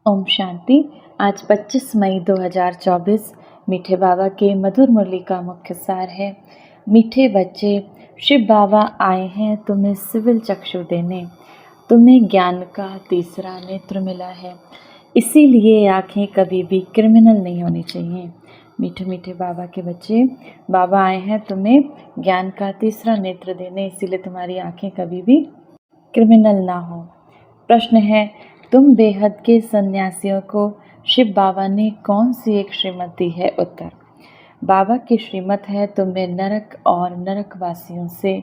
ओम शांति। आज 25 मई 2024 मीठे बाबा के मधुर मुरली का मुख्य सार है। मीठे बच्चे, शिव बाबा आए हैं तुम्हें सिविल चक्षु देने, तुम्हें ज्ञान का तीसरा नेत्र मिला है, इसीलिए आँखें कभी भी क्रिमिनल नहीं होनी चाहिए। मीठे मीठे बाबा के बच्चे, बाबा आए हैं तुम्हें ज्ञान का तीसरा नेत्र देने, इसीलिए तुम्हारी आँखें कभी भी क्रिमिनल ना हो। प्रश्न है, तुम बेहद के सन्यासियों को शिव बाबा ने कौन सी एक श्रीमत दी है? उत्तर, बाबा की श्रीमत है तुम्हें नरक और नरकवासियों से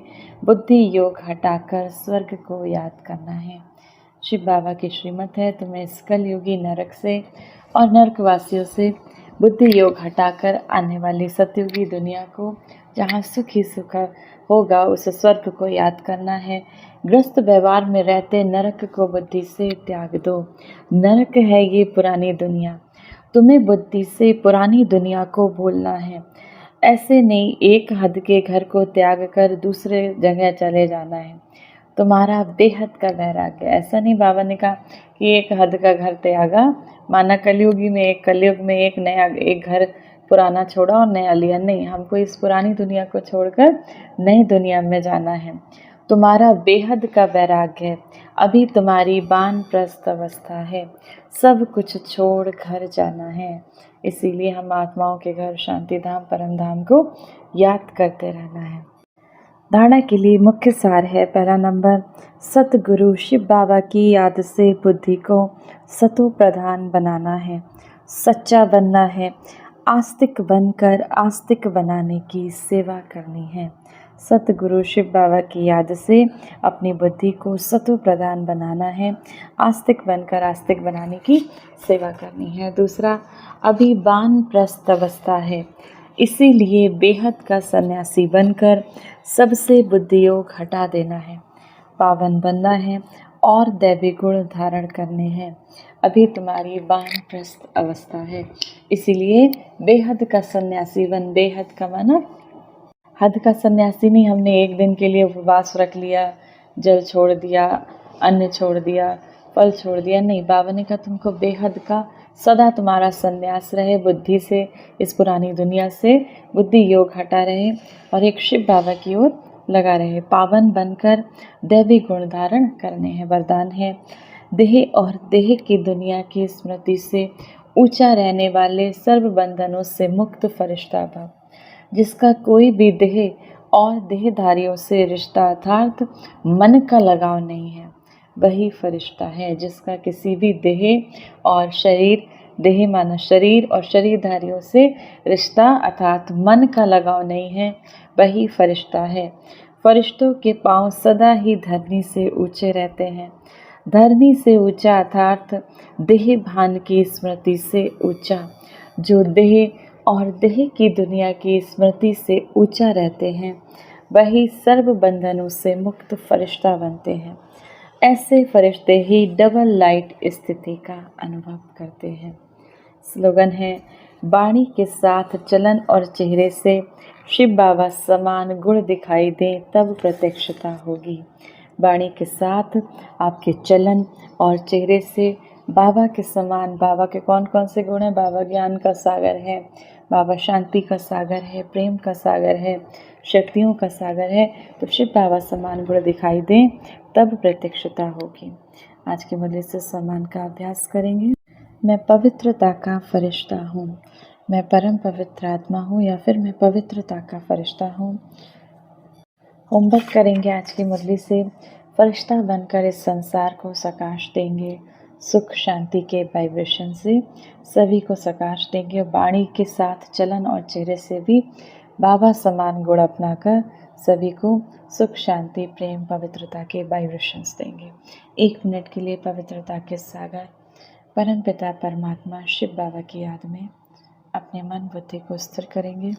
बुद्धि योग हटाकर स्वर्ग को याद करना है। शिव बाबा की श्रीमत है तुम्हें इस कलयुगी नरक से और नरकवासियों से बुद्धि योग हटाकर आने वाली सतयुगी दुनिया को, जहाँ सुख ही सुख होगा, उस स्वर्ग को याद करना है। ग्रस्त व्यवहार में रहते नरक को बुद्धि से त्याग दो। नरक है ये पुरानी दुनिया, तुम्हें बुद्धि से पुरानी दुनिया को भूलना है। ऐसे नहीं एक हद के घर को त्याग कर दूसरे जगह चले जाना है। तुम्हारा बेहद का वैराग्य, ऐसा नहीं बाबा ने कहा कि एक हद का घर त्यागा, माना कलयुग में एक नया एक घर पुराना छोड़ा और नया लिया। नहीं, हमको इस पुरानी दुनिया को छोड़कर नई दुनिया में जाना है। तुम्हारा बेहद का वैराग्य है, अभी तुम्हारी वानप्रस्थ अवस्था है, सब कुछ छोड़ घर जाना है। इसीलिए हम आत्माओं के घर शांति धाम परम धाम को याद करते रहना है। धारणा के लिए मुख्य सार है। पहला नंबर, सतगुरु शिव बाबा की याद से बुद्धि को सतो प्रधान बनाना है, सच्चा बनना है, आस्तिक बनकर आस्तिक बनाने की सेवा करनी है। सतगुरु शिव बाबा की याद से अपनी बुद्धि को सतो प्रधान बनाना है, आस्तिक बनकर आस्तिक बनाने की सेवा करनी है। दूसरा, अभी वानप्रस्थ अवस्था है, इसीलिए बेहद का सन्यासी बनकर सबसे बुद्धि योग हटा देना है, पावन बनना है और दैवी गुण धारण करने हैं। अभी तुम्हारी वानप्रस्थ अवस्था है, इसीलिए बेहद का सन्यासी बन। बेहद का माना हद का सन्यासी नहीं, हमने एक दिन के लिए उपवास रख लिया, जल छोड़ दिया, अन्न छोड़ दिया, फल छोड़ दिया। नहीं, बाबा ने कहा तुमको बेहद का सदा तुम्हारा संन्यास रहे, बुद्धि से इस पुरानी दुनिया से बुद्धि योग हटा रहे और एक शिव बाबा की ओर लगा रहे। पावन बनकर दैवी गुण धारण करने हैं। वरदान है, देह और देह की दुनिया की स्मृति से ऊंचा रहने वाले सर्व बंधनों से मुक्त फरिश्ता भव। जिसका कोई भी देह और देहधारियों से रिश्ता अर्थात मन का लगाव नहीं है, वही फरिश्ता है। जिसका किसी भी देह और शरीर, देह माना शरीर और शरीरधारियों से रिश्ता अर्थात मन का लगाव नहीं है, वही फरिश्ता है। फरिश्तों के पांव सदा ही धरनी से ऊंचे रहते हैं। धरनी से ऊंचा अर्थात देह भान की स्मृति से ऊंचा। जो देह और देह की दुनिया की स्मृति से ऊंचा रहते हैं, वही सर्व बंधनों से मुक्त फरिश्ता बनते हैं। ऐसे फरिश्ते ही डबल लाइट स्थिति का अनुभव करते हैं। स्लोगन है, वाणी के साथ चलन और चेहरे से शिव बाबा समान गुण दिखाई दें तब प्रत्यक्षता होगी। वाणी के साथ आपके चलन और चेहरे से बाबा के समान, बाबा के कौन कौन से गुण हैं? बाबा ज्ञान का सागर है, बाबा शांति का सागर है, प्रेम का सागर है, शक्तियों का सागर है। तो शिव बाबा समान गुण दिखाई दें तब प्रत्यक्षता होगी। आज के मुरली से सम्मान का अभ्यास करेंगे। मैं पवित्रता का फरिश्ता हूँ, मैं परम पवित्र आत्मा हूँ, या फिर मैं पवित्रता का फरिश्ता हूँ। होमवर्क करेंगे आज की मुरली से। फरिश्ता बनकर इस संसार को सकाश देंगे, सुख शांति के वाइब्रेशन से सभी को सकाश देंगे। वाणी के साथ चलन और चेहरे से भी बाबा समान गुण अपनाकर सभी को सुख शांति प्रेम पवित्रता के वाइब्रेशंस देंगे। 1 मिनट के लिए पवित्रता के सागर परम पिता परमात्मा शिव बाबा की याद में अपने मन बुद्धि को स्थिर करेंगे।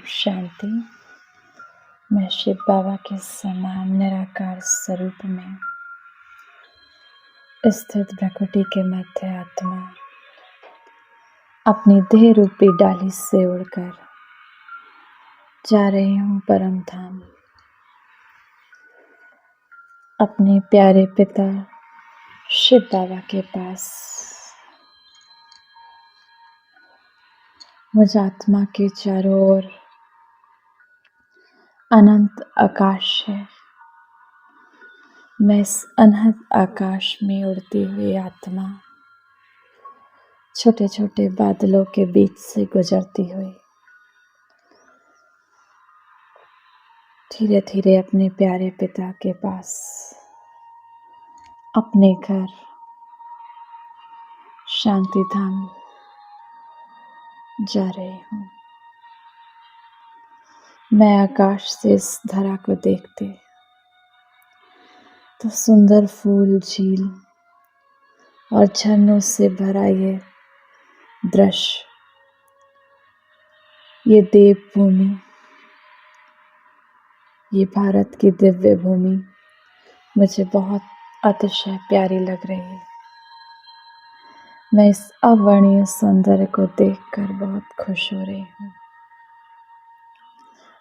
शांति। मैं शिव बाबा के समान निराकार स्वरूप में स्थित प्रकृति के मध्य आत्मा अपनी देह रूपी डाली से उड़कर जा रही हूँ परम धाम, अपने प्यारे पिता शिव बाबा के पास। मुझ आत्मा के चारों ओर अनंत आकाश है। मैं इस अनंत आकाश में उड़ती हुई आत्मा छोटे छोटे बादलों के बीच से गुजरती हुई धीरे धीरे अपने प्यारे पिता के पास, अपने घर शांति धाम जा रही हूँ। मैं आकाश से इस धरा को देखते तो सुंदर फूल, झील और झरनों से भरा ये दृश्य, ये देवभूमि, ये भारत की दिव्य भूमि मुझे बहुत अतिशय प्यारी लग रही है। मैं इस अवर्णीय सौंदर्य को देखकर बहुत खुश हो रही हूँ।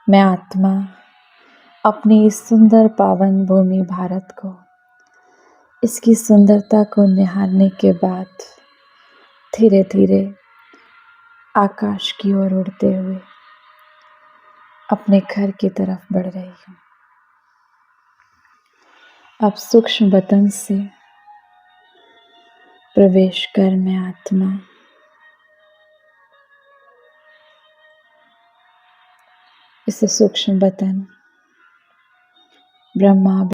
मैं आत्मा अपनी इस सुंदर पावन भूमि भारत को, इसकी सुंदरता को निहारने के बाद धीरे धीरे आकाश की ओर उड़ते हुए अपने घर की तरफ बढ़ रही हूँ। अब सूक्ष्म बतन से प्रवेश कर मैं आत्मा इसे सूक्ष्म बतन ब्रह्मा